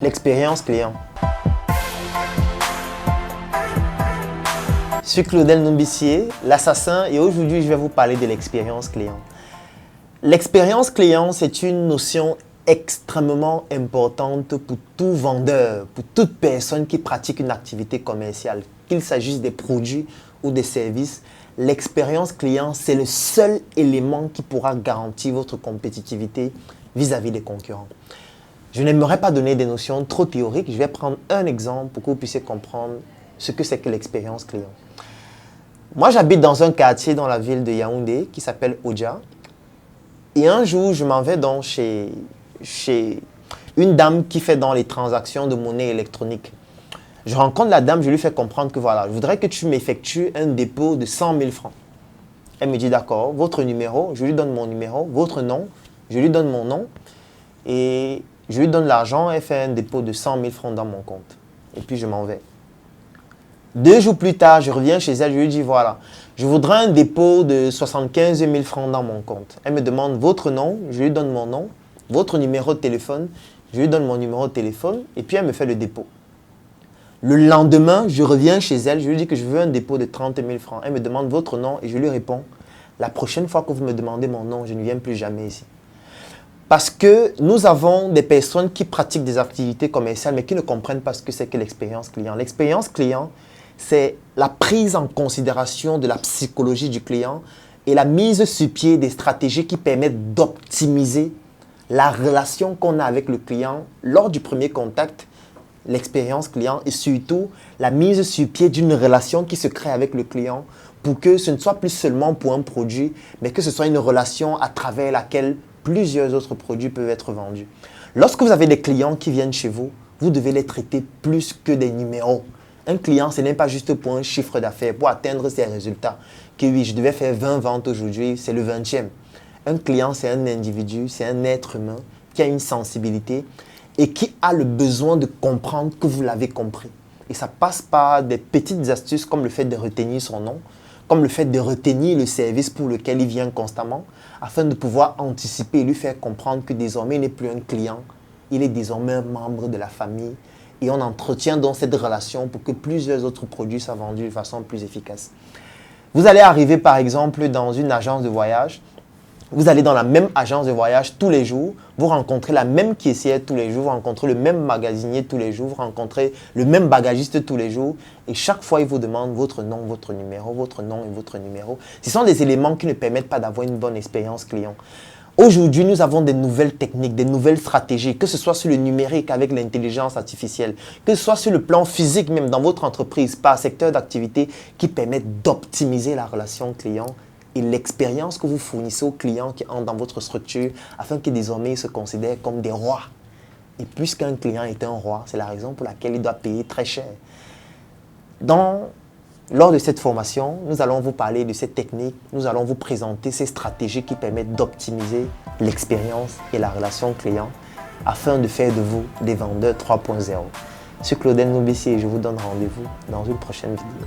L'expérience client. Je suis Claudel Nombissier, l'assassin, et aujourd'hui je vais vous parler de l'expérience client. L'expérience client, c'est une notion extrêmement importante pour tout vendeur, pour toute personne qui pratique une activité commerciale, qu'il s'agisse des produits ou des services. L'expérience client, c'est le seul élément qui pourra garantir votre compétitivité vis-à-vis des concurrents. Je n'aimerais pas donner des notions trop théoriques. Je vais prendre un exemple pour que vous puissiez comprendre ce que c'est que l'expérience client. Moi, j'habite dans un quartier dans la ville de Yaoundé qui s'appelle Oja. Et un jour, je m'en vais donc chez une dame qui fait dans les transactions de monnaie électronique. Je rencontre la dame, je lui fais comprendre que voilà, je voudrais que tu m'effectues un dépôt de 100 000 francs. Elle me dit d'accord, votre numéro, je lui donne mon numéro, votre nom, je lui donne mon nom. Et je lui donne l'argent, elle fait un dépôt de 100 000 francs dans mon compte. Et puis je m'en vais. 2 jours plus tard, je reviens chez elle, je lui dis voilà, je voudrais un dépôt de 75 000 francs dans mon compte. Elle me demande votre nom, je lui donne mon nom, votre numéro de téléphone, je lui donne mon numéro de téléphone et puis elle me fait le dépôt. Le lendemain, je reviens chez elle, je lui dis que je veux un dépôt de 30 000 francs. Elle me demande votre nom et je lui réponds, la prochaine fois que vous me demandez mon nom, je ne viens plus jamais ici. Parce que nous avons des personnes qui pratiquent des activités commerciales mais qui ne comprennent pas ce que c'est que l'expérience client. L'expérience client, c'est la prise en considération de la psychologie du client et la mise sur pied des stratégies qui permettent d'optimiser la relation qu'on a avec le client lors du premier contact, l'expérience client, et surtout la mise sur pied d'une relation qui se crée avec le client pour que ce ne soit plus seulement pour un produit, mais que ce soit une relation à travers laquelle plusieurs autres produits peuvent être vendus. Lorsque vous avez des clients qui viennent chez vous, vous devez les traiter plus que des numéros. Un client, ce n'est pas juste pour un chiffre d'affaires, pour atteindre ses résultats. Que oui, je devais faire 20 ventes aujourd'hui, c'est le 20e. Un client, c'est un individu, c'est un être humain qui a une sensibilité et qui a le besoin de comprendre que vous l'avez compris. Et ça passe par des petites astuces comme le fait de retenir son nom, comme le fait de retenir le service pour lequel il vient constamment, afin de pouvoir anticiper et lui faire comprendre que désormais, il n'est plus un client, il est désormais un membre de la famille. Et on entretient donc cette relation pour que plusieurs autres produits soient vendus de façon plus efficace. Vous allez arriver par exemple dans une agence de voyage. Vous allez dans la même agence de voyage tous les jours, vous rencontrez la même caissière tous les jours, vous rencontrez le même magasinier tous les jours, vous rencontrez le même bagagiste tous les jours et chaque fois, il vous demande votre nom, votre numéro, votre nom et votre numéro. Ce sont des éléments qui ne permettent pas d'avoir une bonne expérience client. Aujourd'hui, nous avons des nouvelles techniques, des nouvelles stratégies, que ce soit sur le numérique avec l'intelligence artificielle, que ce soit sur le plan physique même dans votre entreprise, par secteur d'activité, qui permettent d'optimiser la relation client et l'expérience que vous fournissez aux clients qui entrent dans votre structure afin que désormais ils se considèrent comme des rois. Et puisqu'un client est un roi, c'est la raison pour laquelle il doit payer très cher. Lors de cette formation, nous allons vous parler de ces techniques, nous allons vous présenter ces stratégies qui permettent d'optimiser l'expérience et la relation client afin de faire de vous des vendeurs 3.0. Je suis Claudel Nombissier et je vous donne rendez-vous dans une prochaine vidéo.